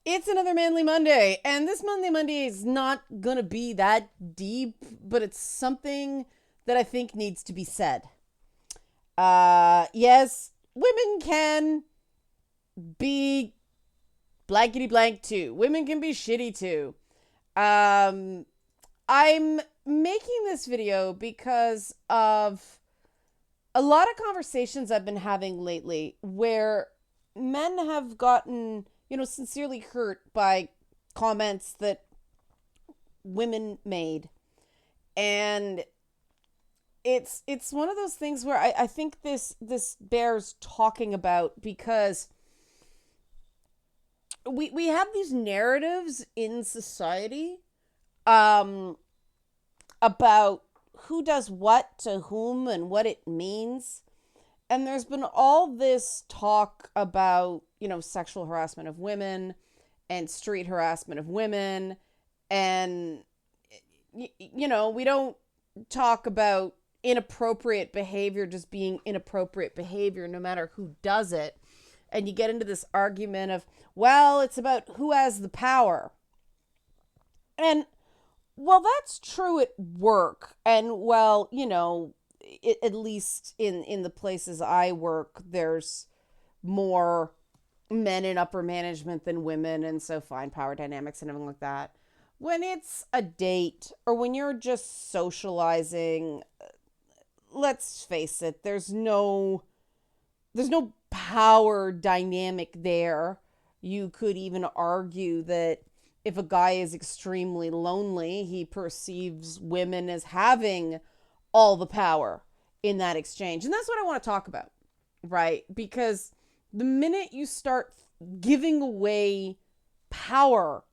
It's another Manly Monday, and this Manly Monday is not gonna be that deep, but it's something that I think needs to be said. Yes, women can be blankety blank too. Women can be shitty too. Um, I'm making this video because of a lot of conversations I've been having lately where men have gotten, sincerely hurt by comments that women made. And it's one of those things where I think this bears talking about because we have these narratives in society um about who does what to whom and what it means. And there's been all this talk about, sexual harassment of women and street harassment of women. And, we don't talk about inappropriate behavior just being inappropriate behavior no matter who does it. And you get into this argument of, well, it's about who has the power. And well, that's true at work. And well, at least in the places I work, there's more men in upper management than women, and so fine power dynamics and everything like that. When it's a date or when you're just socializing, let's face it, there's no power dynamic there. You could even argue that if a guy is extremely lonely, he perceives women as having all the power in that exchange. And that's what I want to talk about, right? Because the minute you start giving away power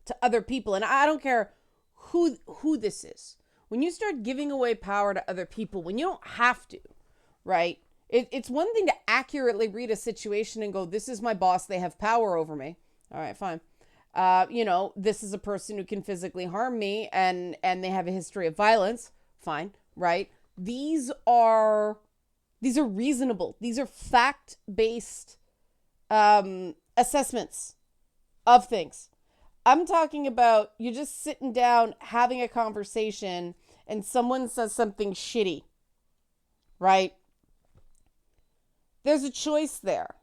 to other people, and I don't care who this is, when you start giving away power to other people when you don't have to, right? It's one thing to accurately read a situation and go, this is my boss, they have power over me. All right, fine. This is a person who can physically harm me and they have a history of violence. Fine, right? These are reasonable. These are fact-based assessments of things. I'm talking about you just sitting down having a conversation and someone says something shitty, right? There's a choice there.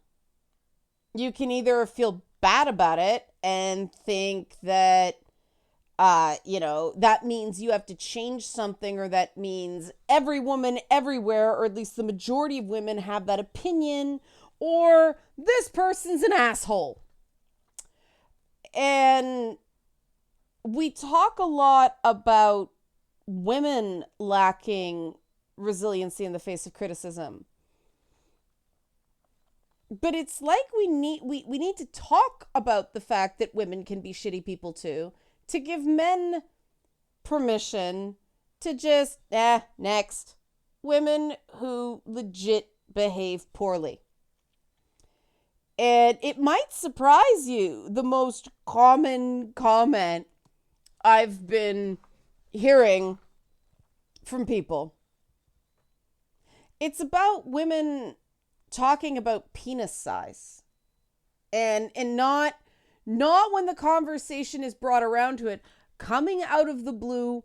You can either feel bad about it and think that that means you have to change something, or that means every woman everywhere, or at least the majority of women, have that opinion, or this person's an asshole. And we talk a lot about women lacking resiliency in the face of criticism. But it's like we need to talk about the fact that women can be shitty people too, to give men permission to just next. Women who legit behave poorly. And it might surprise you, the most common comment I've been hearing from people. It's about women talking about penis size. And not when the conversation is brought around to it, coming out of the blue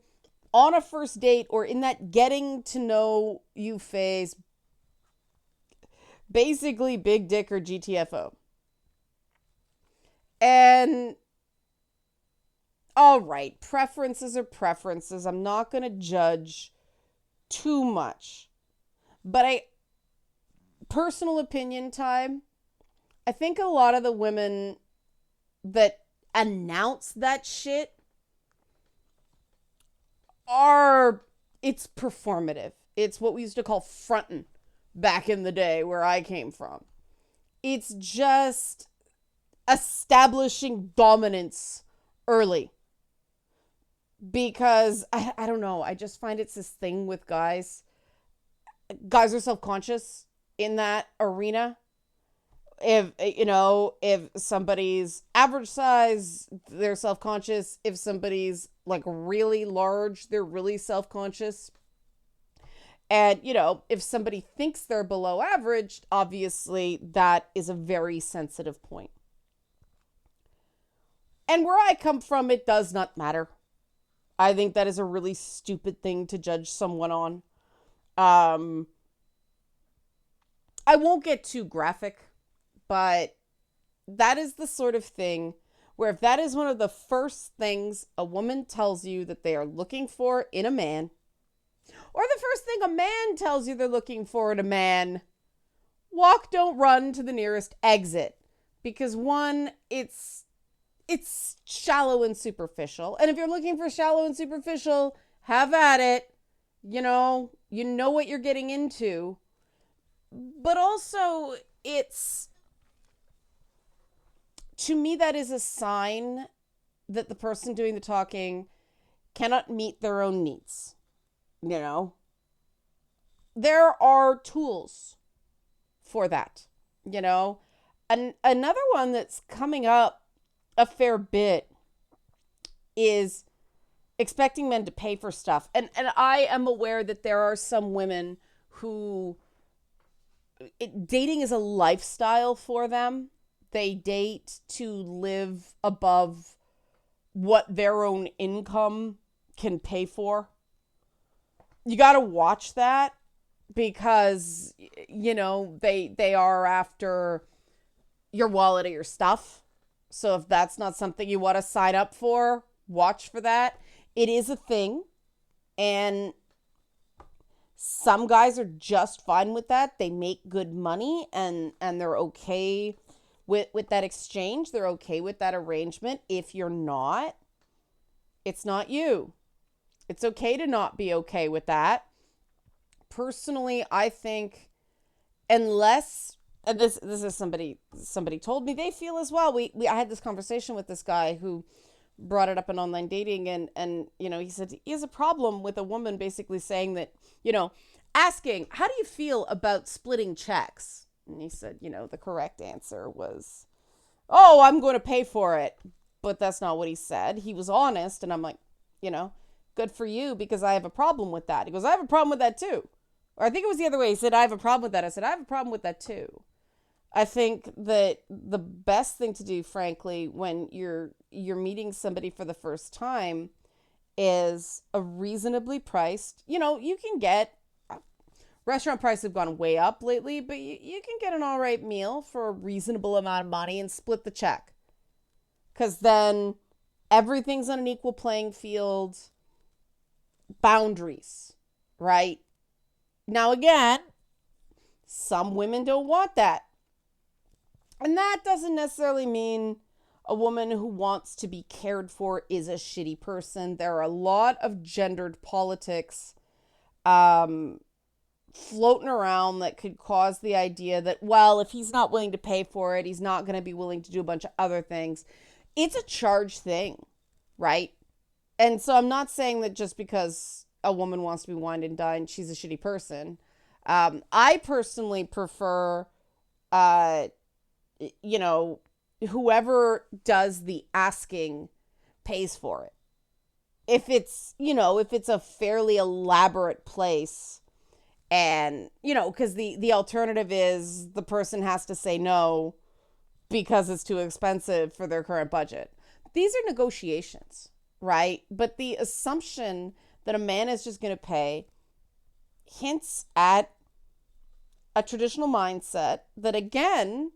on a first date or in that getting to know you phase. Basically big dick or GTFO. And all right, preferences are preferences. I'm not going to judge too much. But personal opinion time, I think a lot of the women that announce that shit it's performative. It's what we used to call frontin' back in the day where I came from. It's just establishing dominance early. Because, I don't know, I just find it's this thing with guys. Guys are self-conscious in that arena. If somebody's average size, they're self-conscious. If somebody's like really large, they're really self-conscious. And, if somebody thinks they're below average, obviously that is a very sensitive point. And where I come from, it does not matter. I think that is a really stupid thing to judge someone on. Um, I won't get too graphic, but that is the sort of thing where if that is one of the first things a woman tells you that they are looking for in a man, or the first thing a man tells you they're looking for in a man, walk, don't run to the nearest exit. Because one, it's shallow and superficial. And if you're looking for shallow and superficial, have at it. You know what you're getting into. But also, it's, to me, that is a sign that the person doing the talking cannot meet their own needs. You know, there are tools for that. You know, and another one that's coming up a fair bit is expecting men to pay for stuff. And I am aware that there are some women who dating is a lifestyle for them. They date to live above what their own income can pay for. You got to watch that because they are after your wallet or your stuff. So if that's not something you want to sign up for, watch for that. It is a thing, and some guys are just fine with that. They make good money, and they're okay with that exchange. They're okay with that arrangement. If you're not, it's not you. It's okay to not be okay with that. Personally, I think unless, and this is somebody told me they feel as well. I had this conversation with this guy who brought it up in online dating, and he said he has a problem with a woman basically saying that, asking, how do you feel about splitting checks? And he said, the correct answer was, oh, I'm going to pay for it. But that's not what he said. He was honest, and I'm like, good for you, because I have a problem with that. He goes, I have a problem with that too. Or I think it was the other way. He said, I have a problem with that. I said, I have a problem with that too. I think that the best thing to do, frankly, when you're meeting somebody for the first time is a reasonably priced, you can get, restaurant prices have gone way up lately, but you can get an all right meal for a reasonable amount of money and split the check. Because then everything's on an equal playing field. Boundaries, right? Now, again, some women don't want that. And that doesn't necessarily mean a woman who wants to be cared for is a shitty person. There are a lot of gendered politics floating around that could cause the idea that, well, if he's not willing to pay for it, he's not going to be willing to do a bunch of other things. It's a charged thing, right? And so I'm not saying that just because a woman wants to be wined and dined, she's a shitty person. I personally prefer, whoever does the asking pays for it. If it's a fairly elaborate place, and, because the alternative is the person has to say no because it's too expensive for their current budget. These are negotiations, right? But the assumption that a man is just going to pay hints at a traditional mindset that, again,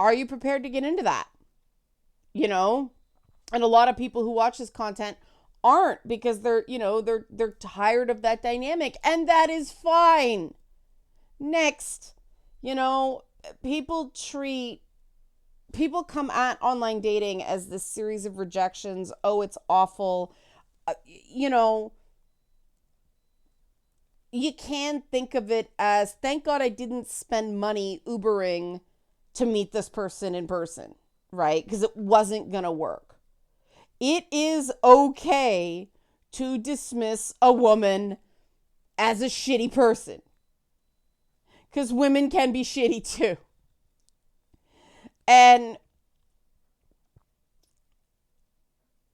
are you prepared to get into that? And a lot of people who watch this content aren't, because they're tired of that dynamic, and that is fine. Next, people come at online dating as this series of rejections. Oh, it's awful. You can think of it as, thank God I didn't spend money Ubering to meet this person in person, right? Because it wasn't going to work. It is okay to dismiss a woman as a shitty person, because women can be shitty too. And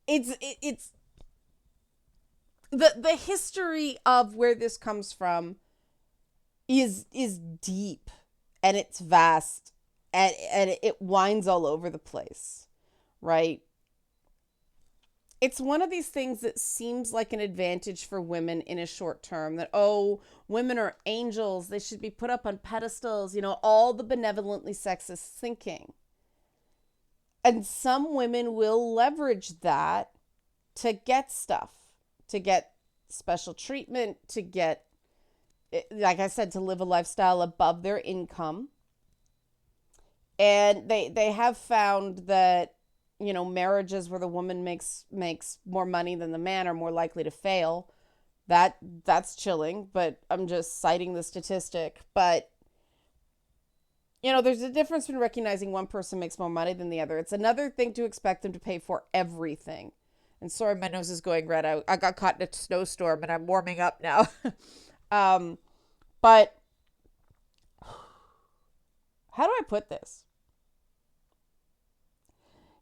it's the history of where this comes from is deep, and it's vast, and it winds all over the place, right? It's one of these things that seems like an advantage for women in a short term, that, oh, women are angels, they should be put up on pedestals, all the benevolently sexist thinking. And some women will leverage that to get stuff, to get special treatment, to get, like I said, to live a lifestyle above their income. And they have found that, marriages where the woman makes more money than the man are more likely to fail. That's chilling, but I'm just citing the statistic. But there's a difference in recognizing one person makes more money than the other. It's another thing to expect them to pay for everything. And sorry, my nose is going red. I got caught in a snowstorm and I'm warming up now. But how do I put this?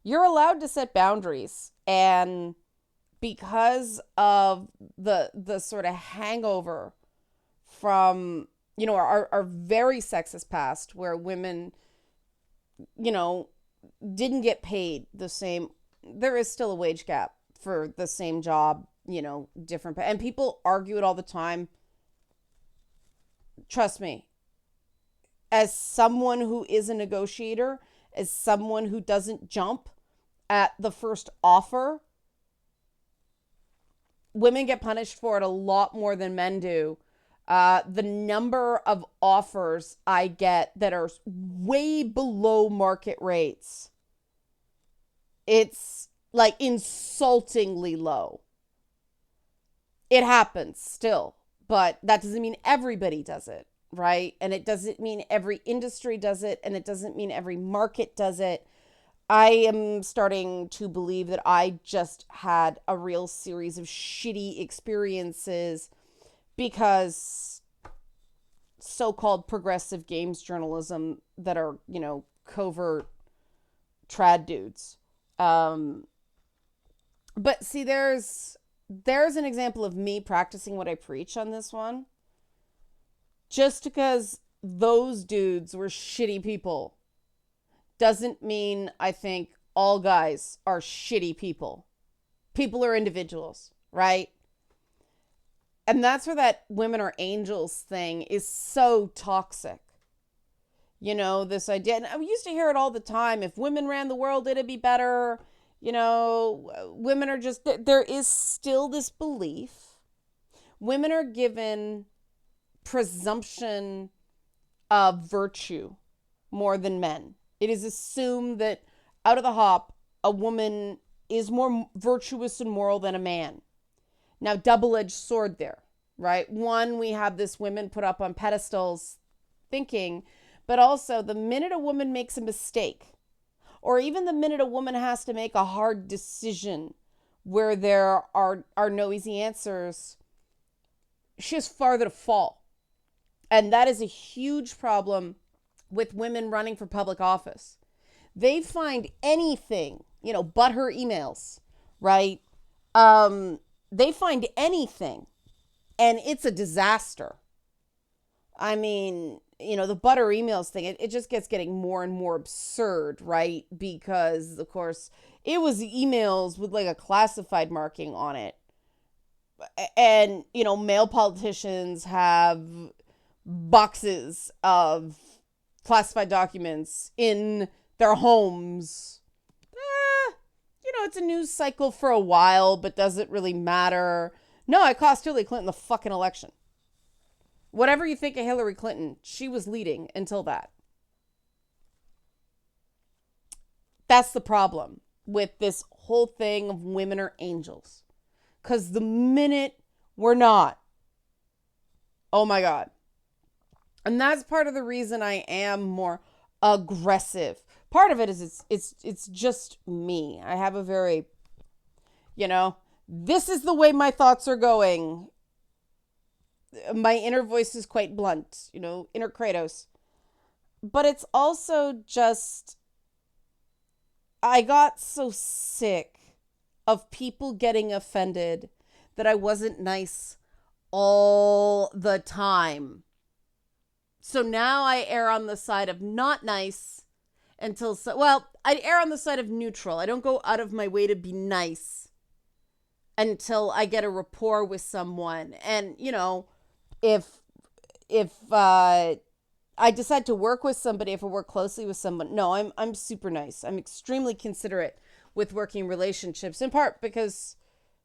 You're allowed to set boundaries, and because of the sort of hangover from our very sexist past, where women didn't get paid the same. There is still a wage gap for the same job, different, and people argue it all the time. Trust me, as someone who is a negotiator, as someone who doesn't jump at the first offer, women get punished for it a lot more than men do. The number of offers I get that are way below market rates, it's like insultingly low. It happens still, but that doesn't mean everybody does it, right? And it doesn't mean every industry does it, and it doesn't mean every market does it. I am starting to believe that I just had a real series of shitty experiences because so-called progressive games journalism that are, covert trad dudes. But see, there's an example of me practicing what I preach on this one. Just because those dudes were shitty people doesn't mean I think all guys are shitty people. People are individuals, right? And that's where that women are angels thing is so toxic. This idea, and I used to hear it all the time. If women ran the world, it'd be better. Women are just, there is still this belief. Women are given presumption of virtue more than men. It is assumed that out of the hop, a woman is more virtuous and moral than a man. Now, double-edged sword there, right? One, we have this women put up on pedestals thinking, but also the minute a woman makes a mistake, or even the minute a woman has to make a hard decision where there are no easy answers, she has farther to fall. And that is a huge problem with women running for public office. They find anything, but her emails, right? They find anything, and it's a disaster. I mean, the butter emails thing, it just gets getting more and more absurd, right? Because, of course, it was emails with like a classified marking on it. And, male politicians have boxes of classified documents in their homes. It's a news cycle for a while, but does it really matter? No, it cost Hillary Clinton the fucking election. Whatever you think of Hillary Clinton, she was leading until that. That's the problem with this whole thing of women are angels. Because the minute we're not, oh my God. And that's part of the reason I am more aggressive. Part of it is it's just me. I have a very, this is the way my thoughts are going. My inner voice is quite blunt, inner Kratos. But it's also just, I got so sick of people getting offended that I wasn't nice all the time. So now I err on the side of not nice well, I'd err on the side of neutral. I don't go out of my way to be nice until I get a rapport with someone. And, if I decide to work with somebody, if I work closely with someone, no, I'm super nice. I'm extremely considerate with working relationships, in part because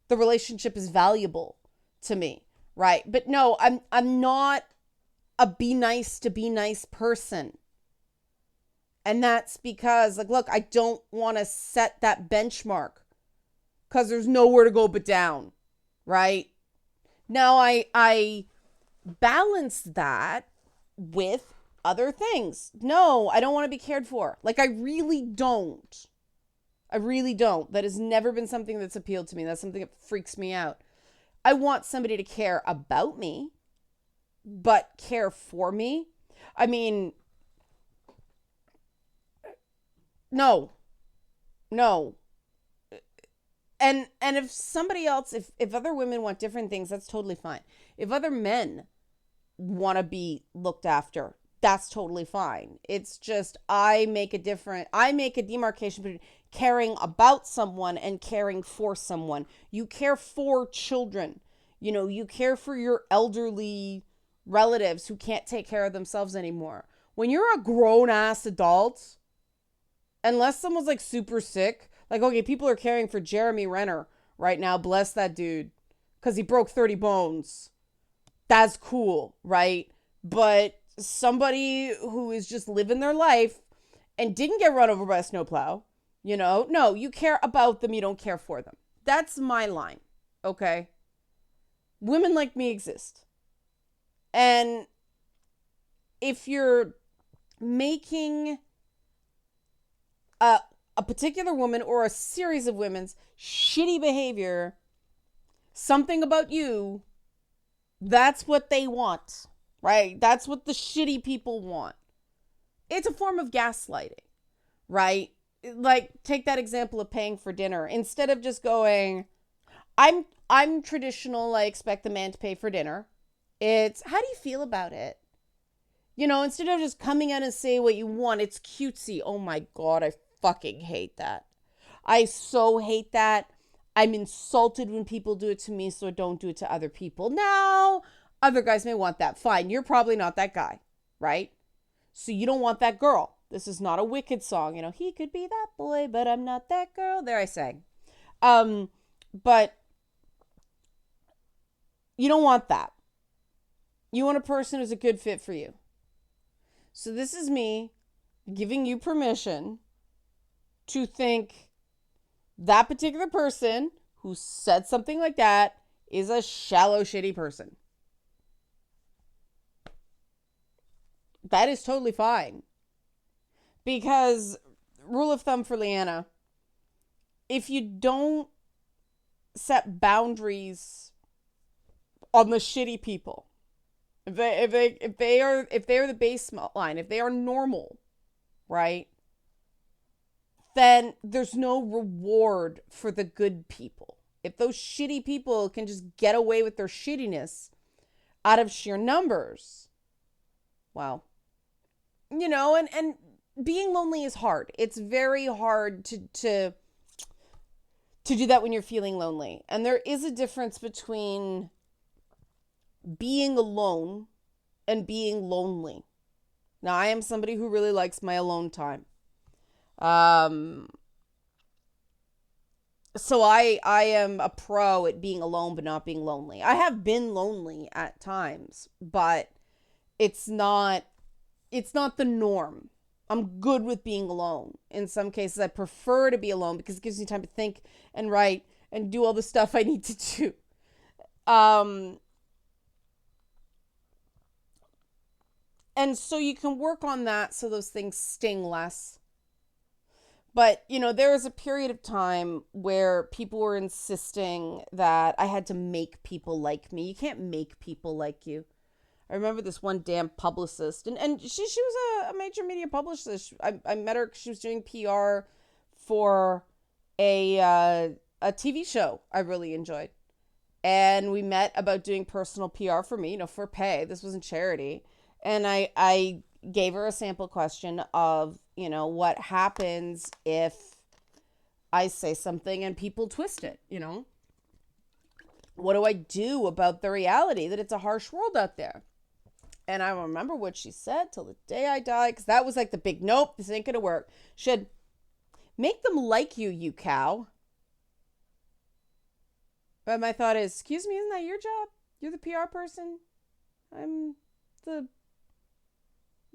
the relationship is valuable to me, right? But no, I'm not a be nice to be nice person. And that's because, like, look, I don't want to set that benchmark because there's nowhere to go but down, right? Now I balance that with other things. No, I don't want to be cared for. Like, I really don't. I really don't. That has never been something that's appealed to me. That's something that freaks me out. I want somebody to care about me, but care for me. I mean, no. No. And if somebody else, if other women want different things, that's totally fine. If other men want to be looked after, that's totally fine. It's just I make a demarcation between caring about someone and caring for someone. You care for children. You care for your elderly relatives who can't take care of themselves anymore. When you're a grown ass adult, unless someone's like super sick, like, okay, people are caring for Jeremy Renner right now. Bless that dude. Because he broke 30 bones. That's cool, right? But somebody who is just living their life and didn't get run over by a snowplow, no, you care about them, you don't care for them. That's my line, okay? Women like me exist. And if you're making a particular woman or a series of women's shitty behavior something about you, that's what they want, right? That's what the shitty people want. It's a form of gaslighting, right? Like, take that example of paying for dinner. Instead of just going, I'm traditional, I expect the man to pay for dinner. It's, how do you feel about it? Instead of just coming out and say what you want, it's cutesy. Oh my God, I fucking hate that. I so hate that. I'm insulted when people do it to me, so don't do it to other people. Now, other guys may want that. Fine, you're probably not that guy, right? So you don't want that girl. This is not a Wicked song. He could be that boy, but I'm not that girl. There I sang. But you don't want that. You want a person who's a good fit for you. So this is me giving you permission to think that particular person who said something like that is a shallow, shitty person. That is totally fine. Because, rule of thumb for Leanna, if you don't set boundaries on the shitty people, if they are the baseline, if they are normal, right? Then there's no reward for the good people. If those shitty people can just get away with their shittiness out of sheer numbers, well, and being lonely is hard. It's very hard to do that when you're feeling lonely. And there is a difference between being alone and being lonely. Now, I am somebody who really likes my alone time. So I am a pro at being alone but not being lonely. I have been lonely at times, but it's not the norm. I'm good with being alone. In some cases, I prefer to be alone because it gives me time to think and write and do all the stuff I need to do. And so you can work on that so those things sting less. But, there was a period of time where people were insisting that I had to make people like me. You can't make people like you. I remember this one damn publicist, and she was a major media publicist. I met her because she was doing PR for a TV show I really enjoyed. And we met about doing personal PR for me, for pay. This wasn't charity. And I gave her a sample question of, what happens if I say something and people twist it, What do I do about the reality that it's a harsh world out there? And I remember what she said till the day I die, because that was like the big nope, this ain't gonna work. Should make them like you, you cow. But my thought is, excuse me, isn't that your job? You're the PR person. I'm the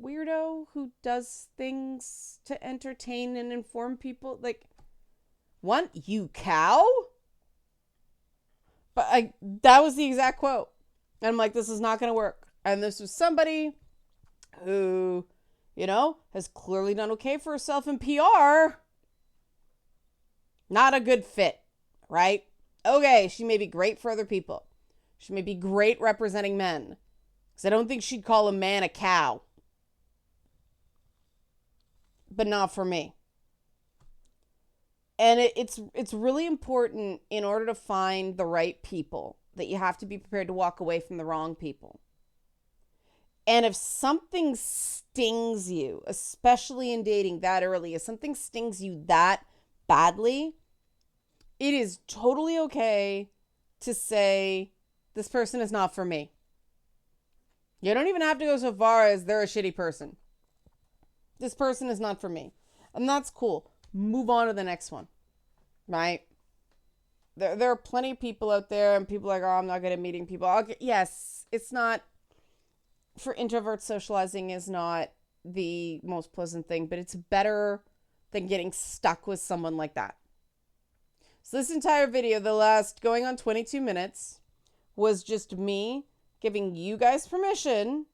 weirdo who does things to entertain and inform people. Like, what? You cow? But that was the exact quote. And I'm like, this is not going to work. And this was somebody who, has clearly done okay for herself in PR. Not a good fit, right? Okay, she may be great for other people. She may be great representing men. Because I don't think she'd call a man a cow. But not for me. And it's really important in order to find the right people that you have to be prepared to walk away from the wrong people. And if something stings you, especially in dating that early, if something stings you that badly, it is totally okay to say, this person is not for me. You don't even have to go so far as they're a shitty person. This person is not for me. And that's cool. Move on to the next one. Right? There are plenty of people out there, and people are like, oh, I'm not good at meeting people. Yes, it's not, for introverts, socializing is not the most pleasant thing, but it's better than getting stuck with someone like that. So this entire video, the last going on 22 minutes, was just me giving you guys permission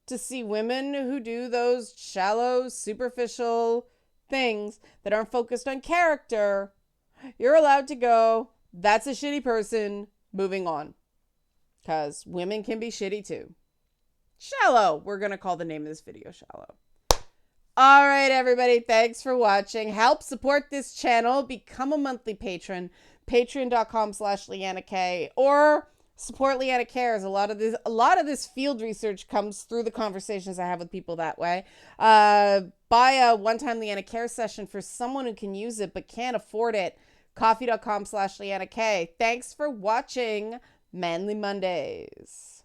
to see women who do those shallow, superficial things that aren't focused on character. You're allowed to go, that's a shitty person, moving on. Because women can be shitty too. Shallow. We're going to call the name of this video Shallow. All right, everybody. Thanks for watching. Help support this channel. Become a monthly patron. Patreon.com/LeannaK. Or support Leanna Cares. A lot of this field research comes through the conversations I have with people that way. Buy a one-time Leanna Cares session for someone who can use it but can't afford it. Coffee.com/LeannaK. Thanks for watching Manly Mondays.